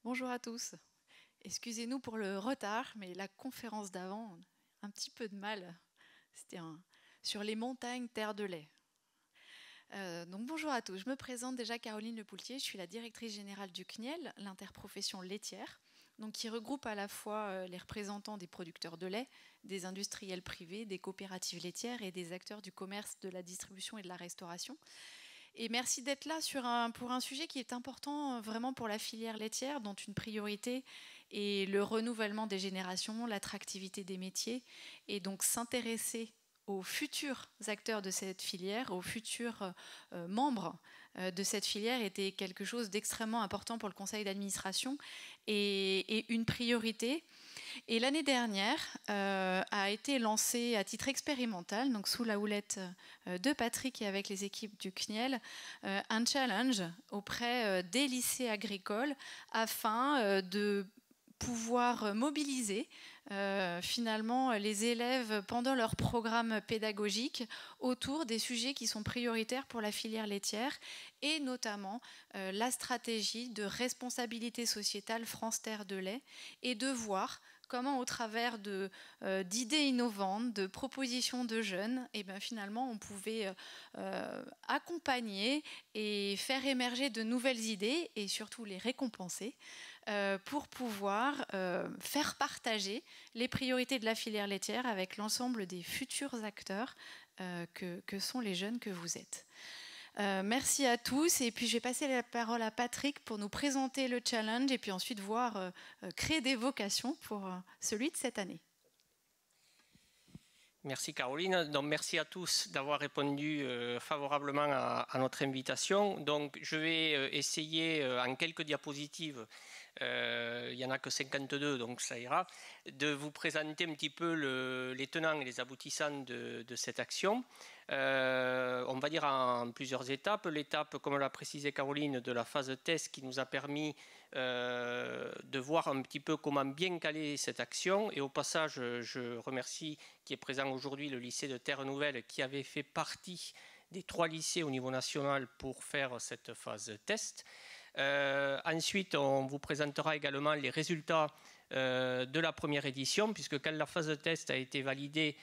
Bonjour à tous. Excusez-nous pour le retard, mais la conférence d'avant, un petit peu de mal. C'était sur les montagnes terre de lait. Donc bonjour à tous. Je me présente déjà Caroline Lepoultier. Je suis la directrice générale du CNIEL, l'interprofession laitière, donc qui regroupe à la fois les représentants des producteurs de lait, des industriels privés, des coopératives laitières et des acteurs du commerce, de la distribution et de la restauration. Et merci d'être là pour un sujet qui est important vraiment pour la filière laitière, dont une priorité est le renouvellement des générations, l'attractivité des métiers, et donc s'intéresser aux futurs acteurs de cette filière, aux futurs membres de cette filière était quelque chose d'extrêmement important pour le conseil d'administration et une priorité. Et l'année dernière a été lancé à titre expérimental, donc sous la houlette de Patrick et avec les équipes du CNIEL, un challenge auprès des lycées agricoles afin de pouvoir mobiliser finalement les élèves pendant leur programme pédagogique autour des sujets qui sont prioritaires pour la filière laitière et notamment la stratégie de responsabilité sociétale France Terre de lait et de voir comment au travers d'idées innovantes, de propositions de jeunes, et bien finalement on pouvait accompagner et faire émerger de nouvelles idées et surtout les récompenser pour pouvoir faire partager les priorités de la filière laitière avec l'ensemble des futurs acteurs que sont les jeunes que vous êtes. Merci à tous et puis je vais passer la parole à Patrick pour nous présenter le challenge et puis ensuite voir créer des vocations pour celui de cette année. Merci Caroline. Donc, merci à tous d'avoir répondu favorablement à notre invitation. Donc, je vais essayer en quelques diapositives, il n'y en a que 52 donc ça ira, de vous présenter un petit peu les tenants et les aboutissants de cette action. On va dire en plusieurs étapes. L'étape, comme l'a précisé Caroline, de la phase de test qui nous a permis de voir un petit peu comment bien caler cette action. Et au passage, je remercie qui est présent aujourd'hui le lycée de Terre-Nouvelle qui avait fait partie des 3 lycées au niveau national pour faire cette phase de test. Ensuite, on vous présentera également les résultats de la première édition, puisque quand la phase de test a été validée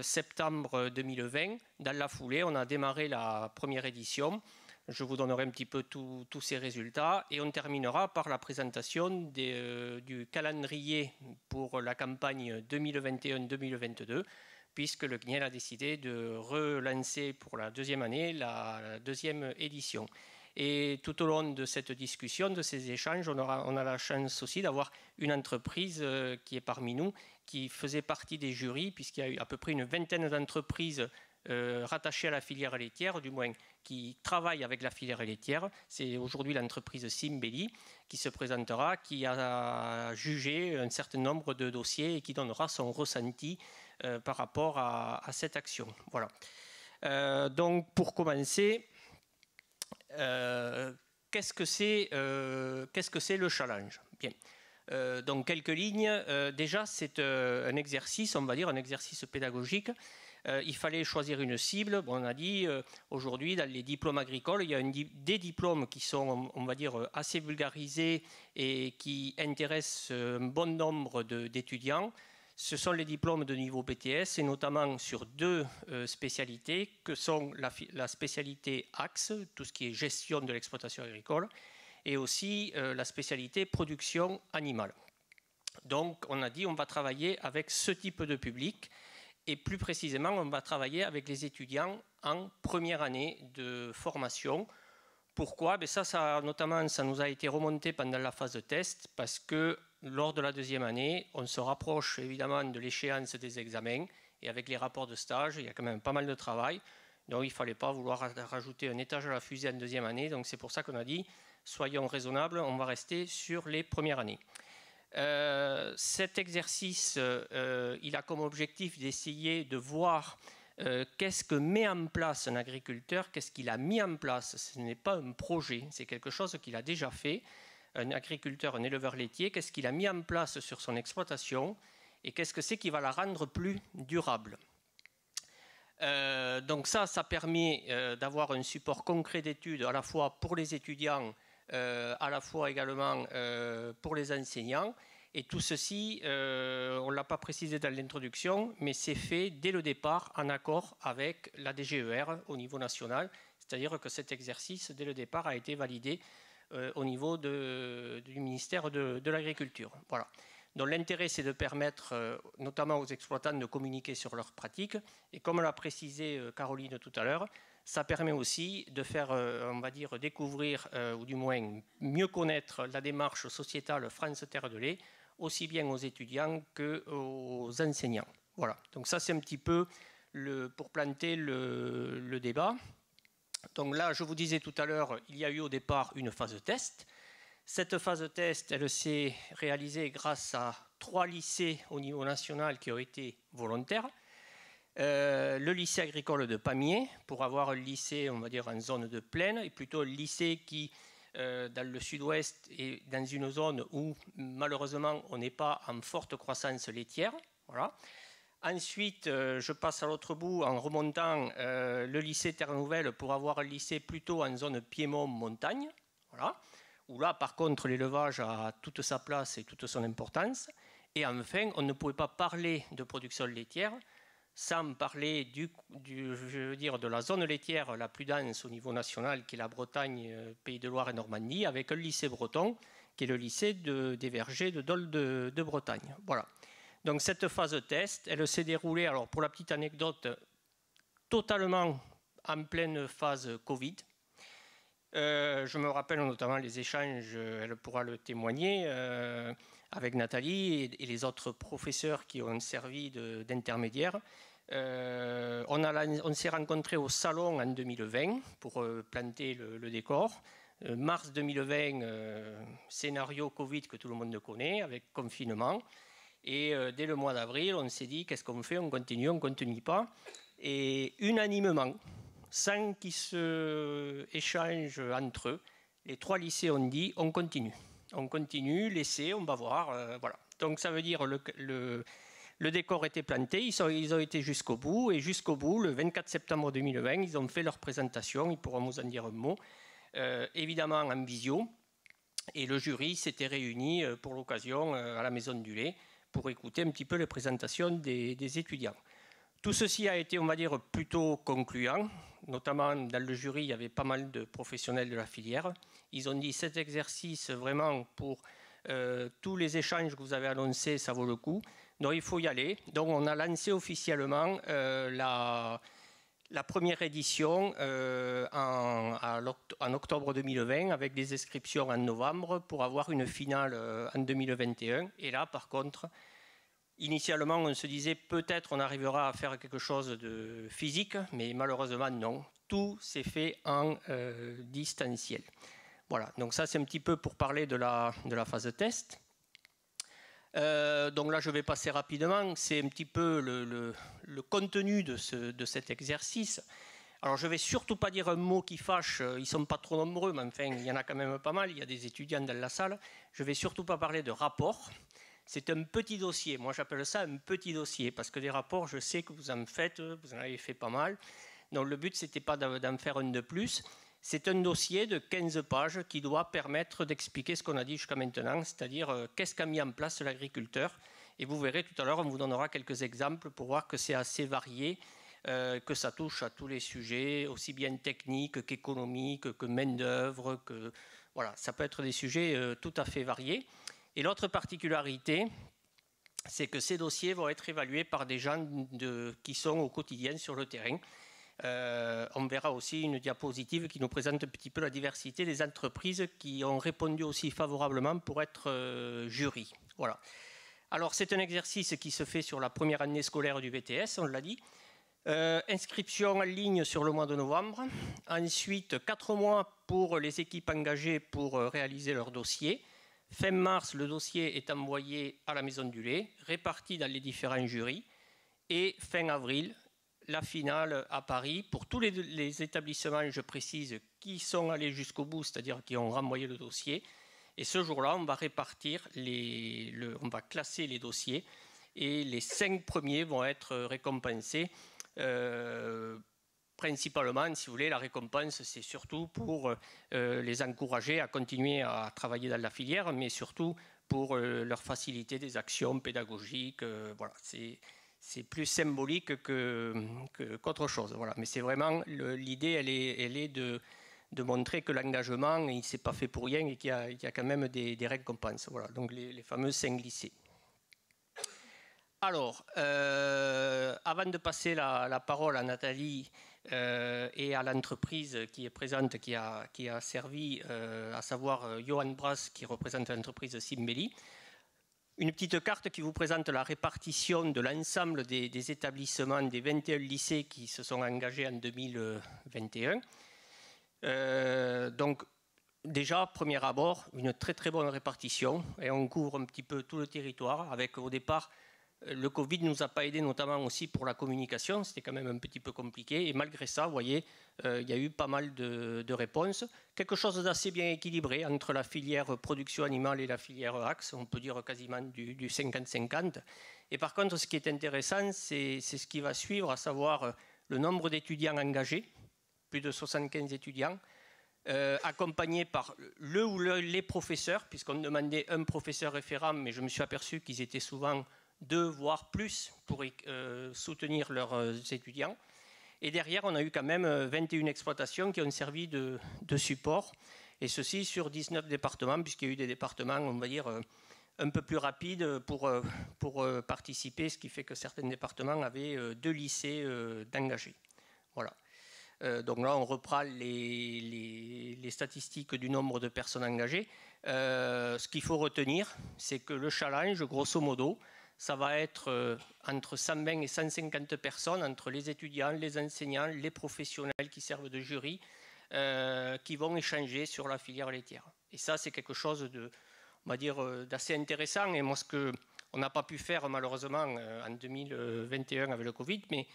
septembre 2020, dans la foulée, on a démarré la première édition. Je vous donnerai un petit peu tous ces résultats et on terminera par la présentation du calendrier pour la campagne 2021-2022, puisque le CNIEL a décidé de relancer pour la deuxième année la deuxième édition. Et tout au long de cette discussion, de ces échanges, on a la chance aussi d'avoir une entreprise qui est parmi nous, qui faisait partie des jurys, puisqu'il y a eu à peu près une vingtaine d'entreprises rattachées à la filière laitière, du moins qui travaillent avec la filière laitière. C'est aujourd'hui l'entreprise Simbelli qui se présentera, qui a jugé un certain nombre de dossiers et qui donnera son ressenti par rapport à cette action. Voilà. Donc pour commencer, qu'est-ce que c'est le challenge? Bien. Donc quelques lignes. Déjà, c'est un exercice, on va dire, un exercice pédagogique. Il fallait choisir une cible. Bon, on a dit aujourd'hui, dans les diplômes agricoles, il y a des diplômes qui sont, on va dire, assez vulgarisés et qui intéressent un bon nombre d'étudiants. Ce sont les diplômes de niveau BTS et notamment sur 2 spécialités que sont la spécialité AXE, tout ce qui est gestion de l'exploitation agricole, et aussi la spécialité production animale. Donc on a dit on va travailler avec ce type de public et plus précisément on va travailler avec les étudiants en première année de formation. Pourquoi? Notamment, ça nous a été remonté pendant la phase de test parce que lors de la deuxième année, on se rapproche évidemment de l'échéance des examens et avec les rapports de stage, il y a quand même pas mal de travail. Donc il ne fallait pas vouloir rajouter un étage à la fusée en deuxième année. Donc c'est pour ça qu'on a dit, soyons raisonnables, on va rester sur les premières années. Cet exercice, il a comme objectif d'essayer de voir qu'est-ce que met en place un agriculteur, qu'est-ce qu'il a mis en place. Ce n'est pas un projet, c'est quelque chose qu'il a déjà fait. Un agriculteur, un éleveur laitier, qu'est-ce qu'il a mis en place sur son exploitation et qu'est-ce que c'est qui va la rendre plus durable. Donc ça permet d'avoir un support concret d'études à la fois pour les étudiants à la fois également pour les enseignants. Et tout ceci, on ne l'a pas précisé dans l'introduction, mais c'est fait dès le départ en accord avec la DGER au niveau national. C'est-à-dire que cet exercice, dès le départ, a été validé au niveau du ministère de l'Agriculture. Voilà. Donc l'intérêt, c'est de permettre notamment aux exploitants de communiquer sur leurs pratiques. Et comme l'a précisé Caroline tout à l'heure, ça permet aussi de faire, on va dire, découvrir, ou du moins mieux connaître la démarche sociétale France Terre de lait, aussi bien aux étudiants qu'aux enseignants. Voilà, donc ça c'est un petit peu pour planter le débat. Donc là, je vous disais tout à l'heure, il y a eu au départ une phase de test. Cette phase de test, elle s'est réalisée grâce à 3 lycées au niveau national qui ont été volontaires. Le lycée agricole de Pamiers, pour avoir un lycée, on va dire, en zone de plaine, et plutôt le lycée qui, dans le sud-ouest, est dans une zone où, malheureusement, on n'est pas en forte croissance laitière. Voilà. Ensuite, je passe à l'autre bout en remontant le lycée Terre-Nouvelle pour avoir un lycée plutôt en zone Piémont-Montagne. Voilà. Où là, par contre, l'élevage a toute sa place et toute son importance. Et enfin, on ne pouvait pas parler de production laitière sans parler de la zone laitière la plus dense au niveau national, qui est la Bretagne, Pays de Loire et Normandie, avec un lycée breton, qui est le lycée des vergers de Dole de Bretagne. Voilà. Donc cette phase de test, elle s'est déroulée, alors pour la petite anecdote, totalement en pleine phase Covid. Je me rappelle notamment les échanges, elle pourra le témoigner, avec Nathalie et les autres professeurs qui ont servi d'intermédiaires. On s'est rencontrés au salon en 2020 pour planter le décor. Mars 2020, scénario Covid que tout le monde connaît, avec confinement. Et dès le mois d'avril, on s'est dit, qu'est-ce qu'on fait? On continue, on ne continue pas. Et unanimement, sans qu'ils se échangent entre eux, les 3 lycées ont dit, on continue. On continue, l'essai, on va voir. Voilà. Donc ça veut dire le décor était planté, ils ont été jusqu'au bout. Et jusqu'au bout, le 24 septembre 2020, ils ont fait leur présentation, ils pourront vous en dire un mot, évidemment en visio. Et le jury s'était réuni pour l'occasion à la Maison du Lait, pour écouter un petit peu les présentations des étudiants. Tout ceci a été, on va dire, plutôt concluant. Notamment dans le jury, il y avait pas mal de professionnels de la filière. Ils ont dit cet exercice, vraiment, pour tous les échanges que vous avez annoncés, ça vaut le coup. Donc il faut y aller. Donc on a lancé officiellement la première édition en octobre 2020, avec des inscriptions en novembre pour avoir une finale en 2021. Et là, par contre, initialement, on se disait peut-être on arrivera à faire quelque chose de physique, mais malheureusement, non. Tout s'est fait en distanciel. Voilà, donc ça, c'est un petit peu pour parler de la phase de test. Donc là, je vais passer rapidement. C'est un petit peu le contenu de cet exercice. Alors, je ne vais surtout pas dire un mot qui fâche. Ils ne sont pas trop nombreux, mais enfin, il y en a quand même pas mal. Il y a des étudiants dans la salle. Je ne vais surtout pas parler de rapport. C'est un petit dossier. Moi, j'appelle ça un petit dossier parce que des rapports, je sais que vous en faites. Vous en avez fait pas mal. Donc, le but, ce n'était pas d'en faire un de plus. C'est un dossier de 15 pages qui doit permettre d'expliquer ce qu'on a dit jusqu'à maintenant, c'est-à-dire qu'est-ce qu'a mis en place l'agriculteur. Et vous verrez tout à l'heure, on vous donnera quelques exemples pour voir que c'est assez varié, que ça touche à tous les sujets, aussi bien techniques qu'économiques, que main-d'œuvre, que voilà, ça peut être des sujets tout à fait variés. Et l'autre particularité, c'est que ces dossiers vont être évalués par des gens qui sont au quotidien sur le terrain. On verra aussi une diapositive qui nous présente un petit peu la diversité des entreprises qui ont répondu aussi favorablement pour être jury. Voilà. Alors, c'est un exercice qui se fait sur la première année scolaire du BTS, on l'a dit. Inscription en ligne sur le mois de novembre. Ensuite, 4 mois pour les équipes engagées pour réaliser leur dossier. Fin mars, le dossier est envoyé à la Maison du Lait, réparti dans les différents jurys. Et fin avril, la finale à Paris pour tous les établissements, je précise, qui sont allés jusqu'au bout, c'est-à-dire qui ont renvoyé le dossier. Et ce jour-là, on va on va classer les dossiers et les 5 premiers vont être récompensés principalement, si vous voulez, la récompense, c'est surtout pour les encourager à continuer à travailler dans la filière, mais surtout pour leur faciliter des actions pédagogiques. Voilà, c'est plus symbolique qu'autre chose. Voilà. Mais c'est vraiment l'idée, elle est de montrer que l'engagement, il ne s'est pas fait pour rien et qu'il y a quand même des récompenses. Voilà. Donc les fameux 5 lycées. Alors, avant de passer la parole à Nathalie et à l'entreprise qui est présente, qui a servi, à savoir Johan Brass, qui représente l'entreprise Simbeli, une petite carte qui vous présente la répartition de l'ensemble des établissements des 21 lycées qui se sont engagés en 2021. Donc, déjà, premier abord, une très très bonne répartition et on couvre un petit peu tout le territoire avec au départ, le Covid ne nous a pas aidé notamment aussi pour la communication, c'était quand même un petit peu compliqué et malgré ça, vous voyez, il y a eu pas mal de réponses. Quelque chose d'assez bien équilibré entre la filière production animale et la filière axe, on peut dire quasiment du 50-50. Et par contre, ce qui est intéressant, c'est ce qui va suivre, à savoir le nombre d'étudiants engagés, plus de 75 étudiants, accompagnés par le ou les professeurs, puisqu'on demandait un professeur référent, mais je me suis aperçu qu'ils étaient souvent 2 voire plus pour soutenir leurs étudiants. Et derrière, on a eu quand même 21 exploitations qui ont servi de support, et ceci sur 19 départements, puisqu'il y a eu des départements, on va dire, un peu plus rapides pour participer, ce qui fait que certains départements avaient 2 lycées d'engagés. Voilà. Donc là, on reprend les statistiques du nombre de personnes engagées. Ce qu'il faut retenir, c'est que le challenge, grosso modo, ça va être entre 120 et 150 personnes, entre les étudiants, les enseignants, les professionnels qui servent de jury, qui vont échanger sur la filière laitière. Et ça, c'est quelque chose de, on va dire, d'assez intéressant. Et moi, ce qu'on n'a pas pu faire malheureusement en 2021 avec le Covid, mais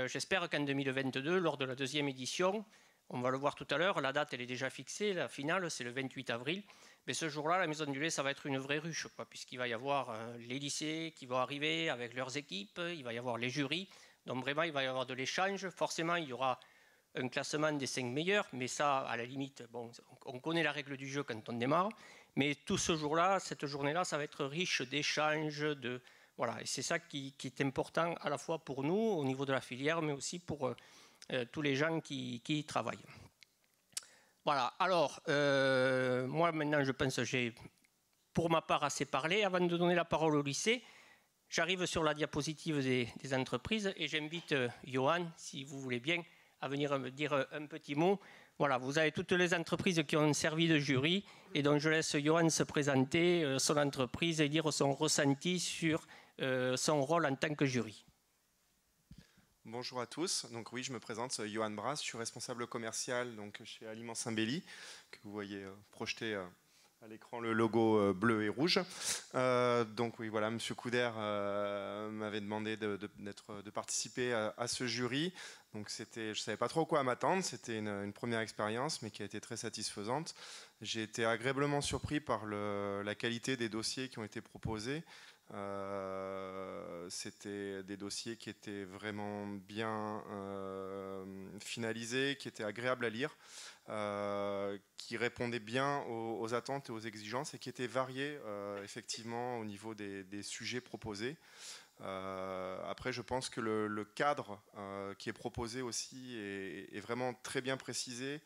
j'espère qu'en 2022, lors de la 2e édition, on va le voir tout à l'heure, la date elle est déjà fixée, la finale c'est le 28 avril, mais ce jour-là, la Maison du lait, ça va être une vraie ruche, puisqu'il va y avoir les lycées qui vont arriver avec leurs équipes, il va y avoir les jurys, donc vraiment il va y avoir de l'échange. Forcément, il y aura un classement des 5 meilleurs, mais ça, à la limite, bon, on connaît la règle du jeu quand on démarre, mais tout ce jour-là, cette journée-là, ça va être riche d'échanges, voilà, et c'est ça qui est important à la fois pour nous, au niveau de la filière, mais aussi pour tous les gens qui y travaillent. Voilà, alors, moi maintenant je pense que j'ai pour ma part assez parlé. Avant de donner la parole au lycée, j'arrive sur la diapositive des entreprises et j'invite Johan, si vous voulez bien, à venir me dire un petit mot. Voilà, vous avez toutes les entreprises qui ont servi de jury et donc je laisse Johan se présenter son entreprise et dire son ressenti sur son rôle en tant que jury. Bonjour à tous, donc oui, je me présente, Johan Brass, je suis responsable commercial donc, chez Aliments Simbeli, que vous voyez projeté à l'écran le logo bleu et rouge. Donc oui, voilà, Monsieur Couder m'avait demandé de participer à ce jury. Donc je ne savais pas trop quoi m'attendre, c'était une première expérience, mais qui a été très satisfaisante. J'ai été agréablement surpris par la qualité des dossiers qui ont été proposés. C'était des dossiers qui étaient vraiment bien finalisés, qui étaient agréables à lire, qui répondaient bien aux attentes et aux exigences et qui étaient variés effectivement au niveau des sujets proposés. Après, je pense que le cadre qui est proposé aussi est vraiment très bien précisé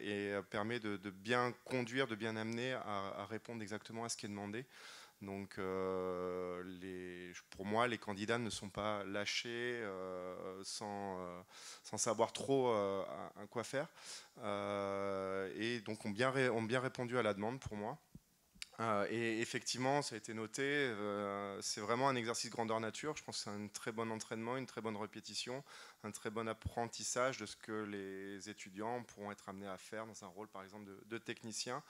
et permet de bien conduire, de bien amener à répondre exactement à ce qui est demandé. Donc, pour moi, les candidats ne sont pas lâchés sans savoir trop à quoi faire. Et donc, ont bien répondu à la demande pour moi. Et effectivement, ça a été noté, c'est vraiment un exercice grandeur nature. Je pense que c'est un très bon entraînement, une très bonne répétition, un très bon apprentissage de ce que les étudiants pourront être amenés à faire dans un rôle, par exemple, de technicien.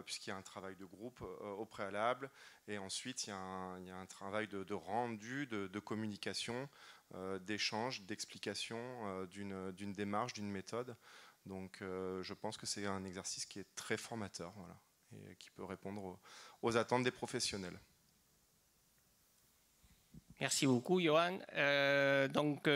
Puisqu'il y a un travail de groupe au préalable et ensuite il y a un travail de rendu, de communication, d'échange, d'explication d'une démarche, d'une méthode. Donc je pense que c'est un exercice qui est très formateur, voilà, et qui peut répondre aux attentes des professionnels. Merci beaucoup, Johan. Donc,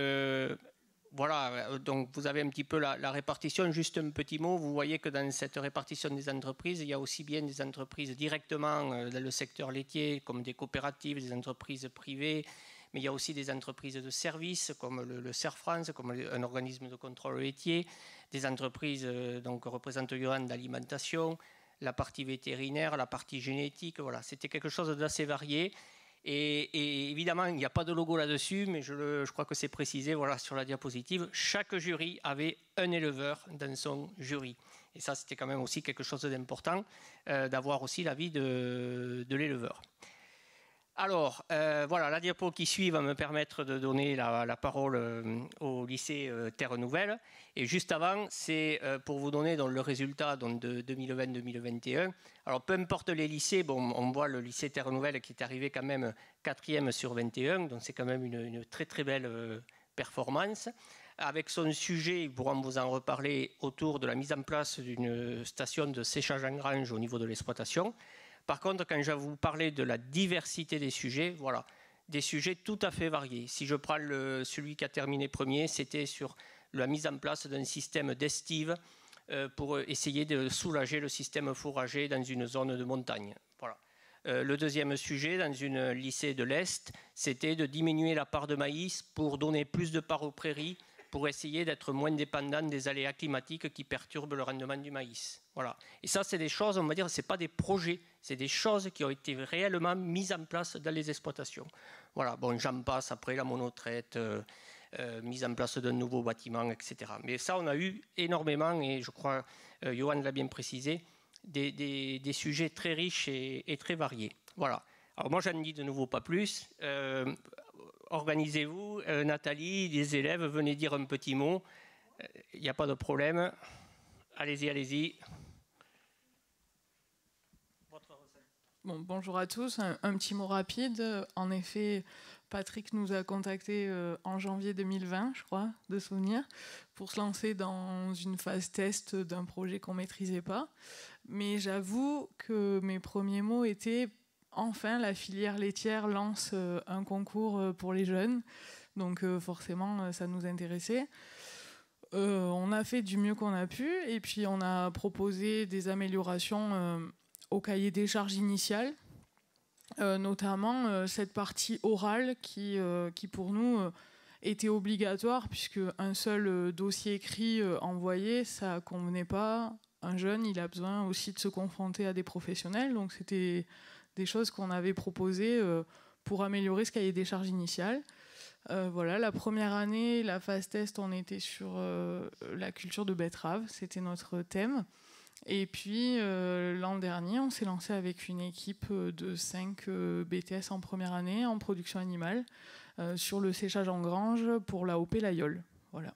voilà, donc vous avez un petit peu la répartition. Juste un petit mot, vous voyez que dans cette répartition des entreprises, il y a aussi bien des entreprises directement dans le secteur laitier, comme des coopératives, des entreprises privées, mais il y a aussi des entreprises de services, comme le CER France, comme un organisme de contrôle laitier, des entreprises, donc représentent Johan, d'alimentation, la partie vétérinaire, la partie génétique, voilà, c'était quelque chose d'assez varié. Et évidemment, il n'y a pas de logo là-dessus, mais je crois que c'est précisé, voilà, sur la diapositive. Chaque jury avait un éleveur dans son jury. Et ça, c'était quand même aussi quelque chose d'important, d'avoir aussi l'avis de l'éleveur. Alors, voilà, la diapo qui suit va me permettre de donner la parole au lycée Terre Nouvelle. Et juste avant, c'est pour vous donner le résultat de 2020-2021. Alors, peu importe les lycées, bon, on voit le lycée Terre Nouvelle qui est arrivé quand même 4e sur 21, donc c'est quand même une très très belle performance. Avec son sujet, ils pourront vous en reparler, autour de la mise en place d'une station de séchage en grange au niveau de l'exploitation. Par contre, quand je vais vous parler de la diversité des sujets, voilà, des sujets tout à fait variés. Si je prends celui qui a terminé premier, c'était sur la mise en place d'un système d'estive pour essayer de soulager le système fourrager dans une zone de montagne. Voilà. Le deuxième sujet, dans une lycée de l'Est, c'était de diminuer la part de maïs pour donner plus de part aux prairies, pour essayer d'être moins dépendant des aléas climatiques qui perturbent le rendement du maïs. Voilà. Et ça, c'est des choses, on va dire, ce n'est pas des projets, c'est des choses qui ont été réellement mises en place dans les exploitations. Voilà, bon, j'en passe après la monotraite, mise en place d'un nouveau bâtiment, etc. Mais ça, on a eu énormément, et je crois, Johan l'a bien précisé, des sujets très riches et très variés. Voilà. Alors moi, j'en dis de nouveau pas plus. Organisez-vous, Nathalie, les élèves, venez dire un petit mot. Il n'y a pas de problème. Allez-y, allez-y. Bon, bonjour à tous. Un petit mot rapide. En effet, Patrick nous a contactés en janvier 2020, je crois, de souvenir, pour se lancer dans une phase test d'un projet qu'on ne maîtrisait pas. Mais j'avoue que mes premiers mots étaient: enfin, la filière laitière lance un concours pour les jeunes. Donc forcément, ça nous intéressait. On a fait du mieux qu'on a pu. Et puis, on a proposé des améliorations au cahier des charges initial. Notamment cette partie orale qui pour nous, était obligatoire, puisque un seul dossier écrit envoyé, ça ne convenait pas. Un jeune, il a besoin aussi de se confronter à des professionnels. Donc, c'était des choses qu'on avait proposées pour améliorer ce cahier des charges initial. Voilà, la première année, la phase test, on était sur la culture de betterave, c'était notre thème. Et puis l'an dernier, on s'est lancé avec une équipe de 5 BTS en première année en production animale sur le séchage en grange pour l'AOP L'Aïeul. Voilà.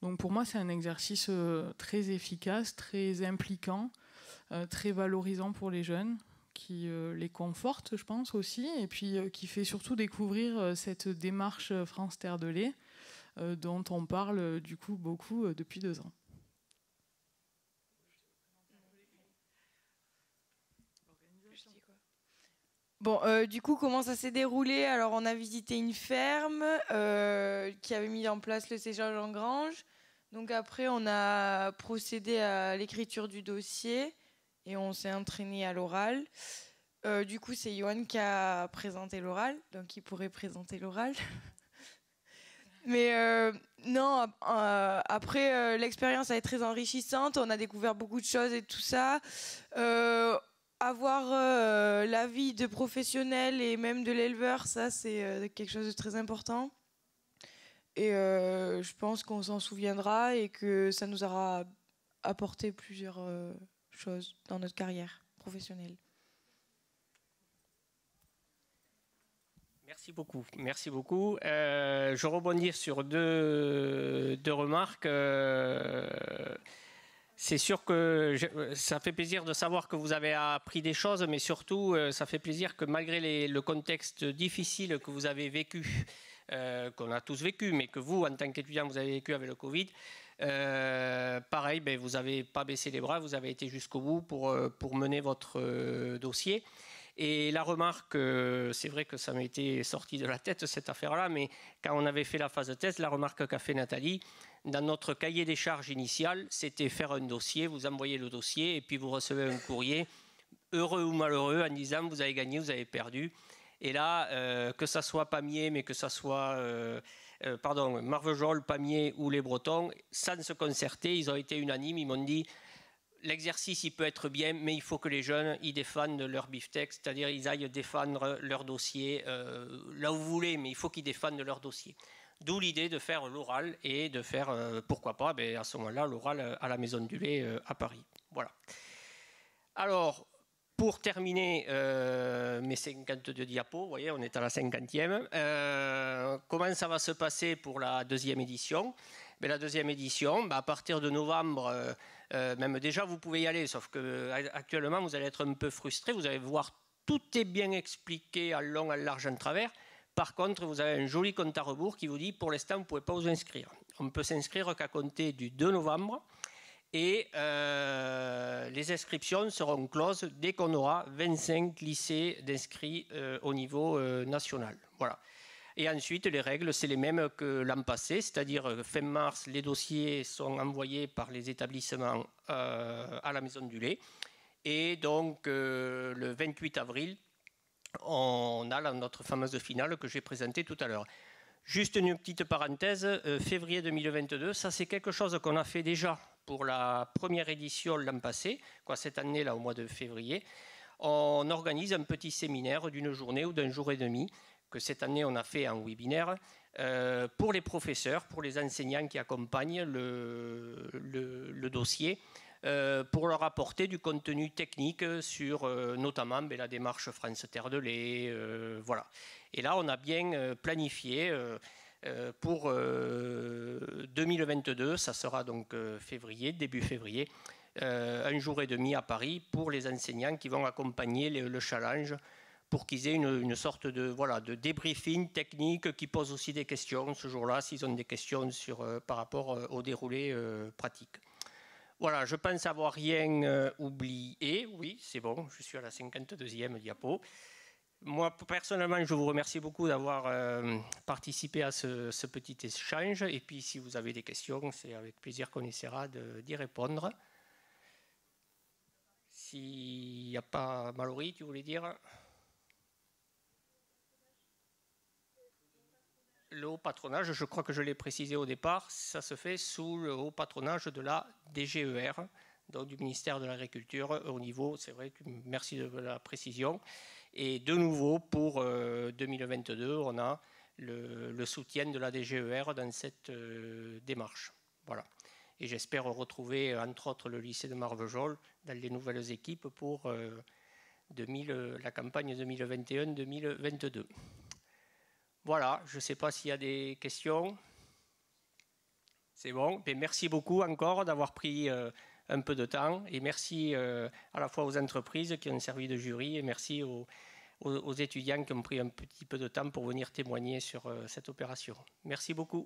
Donc pour moi, c'est un exercice très efficace, très impliquant, très valorisant pour les jeunes, qui les conforte, je pense, aussi, et puis qui fait surtout découvrir cette démarche France Terre de lait, dont on parle du coup beaucoup depuis 2 ans. Bon, du coup, comment ça s'est déroulé? Alors, on a visité une ferme qui avait mis en place le séchage en grange. Donc après, on a procédé à l'écriture du dossier et on s'est entraîné à l'oral. Du coup, c'est Johan qui a présenté l'oral, donc il pourrait présenter l'oral. Mais non, après, l'expérience a été très enrichissante. On a découvert beaucoup de choses et tout ça. Avoir l'avis de professionnels et même de l'éleveur, ça, c'est quelque chose de très important. Et je pense qu'on s'en souviendra et que ça nous aura apporté plusieurs choses dans notre carrière professionnelle. Merci beaucoup. Merci beaucoup. Je rebondis sur deux remarques. C'est sûr que ça fait plaisir de savoir que vous avez appris des choses, mais surtout, ça fait plaisir que malgré le contexte difficile que vous avez vécu, qu'on a tous vécu, mais que vous, en tant qu'étudiant, vous avez vécu avec le Covid, pareil, vous n'avez pas baissé les bras, vous avez été jusqu'au bout pour mener votre dossier. Et la remarque, c'est vrai que ça m'était sorti de la tête cette affaire-là, mais quand on avait fait la phase de test, la remarque qu'a fait Nathalie, dans notre cahier des charges initial, c'était faire un dossier, vous envoyez le dossier et puis vous recevez un courrier, heureux ou malheureux, en disant vous avez gagné, vous avez perdu. Et là, que ça soit Pamiers, mais que ça soit Marvejols, Pamiers ou les Bretons, sans se concerter, ils ont été unanimes, ils m'ont dit l'exercice, il peut être bien, mais il faut que les jeunes, ils défendent leur beefsteak, c'est-à-dire ils aillent défendre leur dossier là où vous voulez, mais il faut qu'ils défendent leur dossier. D'où l'idée de faire l'oral et de faire, pourquoi pas, à ce moment-là, l'oral à la Maison du Lait à Paris. Voilà. Alors, pour terminer mes 52 diapos, vous voyez, on est à la 50e. Comment ça va se passer pour la deuxième édition? La deuxième édition, à partir de novembre, même déjà vous pouvez y aller, sauf qu'actuellement vous allez être un peu frustré, vous allez voir tout est bien expliqué à long, à large, en travers. Par contre, vous avez un joli compte à rebours qui vous dit pour l'instant vous ne pouvez pas vous inscrire. On ne peut s'inscrire qu'à compter du 2 novembre et les inscriptions seront closes dès qu'on aura 25 lycées d'inscrits au niveau national. Voilà. Et ensuite, les règles, c'est les mêmes que l'an passé, c'est-à-dire fin mars, les dossiers sont envoyés par les établissements à la Maison du Lait. Et donc, le 28 avril, on a notre fameuse finale que j'ai présentée tout à l'heure. Juste une petite parenthèse, février 2022, ça c'est quelque chose qu'on a fait déjà pour la première édition l'an passé, cette année là au mois de février. On organise un petit séminaire d'une journée ou d'un jour et demi, que cette année on a fait en webinaire, pour les professeurs, pour les enseignants qui accompagnent le dossier, pour leur apporter du contenu technique sur notamment la démarche France Terre de Lait. Voilà. Et là, on a bien planifié pour 2022, ça sera donc février, début février, un jour et demi à Paris pour les enseignants qui vont accompagner le challenge pour qu'ils aient une sorte de débriefing technique qui pose aussi des questions ce jour-là, s'ils ont des questions par rapport au déroulé pratique. Voilà, je pense avoir rien oublié. Oui, c'est bon, je suis à la 52e diapo. Moi, personnellement, je vous remercie beaucoup d'avoir participé à ce petit échange. Et puis, si vous avez des questions, c'est avec plaisir qu'on essaiera d'y répondre. S'il n'y a pas... Mallory, tu voulais dire ? Le haut patronage, je crois que je l'ai précisé au départ, ça se fait sous le haut patronage de la DGER, donc du ministère de l'Agriculture au niveau, c'est vrai, merci de la précision. Et de nouveau, pour 2022, on a le soutien de la DGER dans cette démarche. Voilà. Et j'espère retrouver, entre autres, le lycée de Marvejols dans les nouvelles équipes pour la campagne 2021-2022. Voilà, je ne sais pas s'il y a des questions. C'est bon. Mais merci beaucoup encore d'avoir pris un peu de temps. Et merci à la fois aux entreprises qui ont servi de jury et merci aux étudiants qui ont pris un petit peu de temps pour venir témoigner sur cette opération. Merci beaucoup.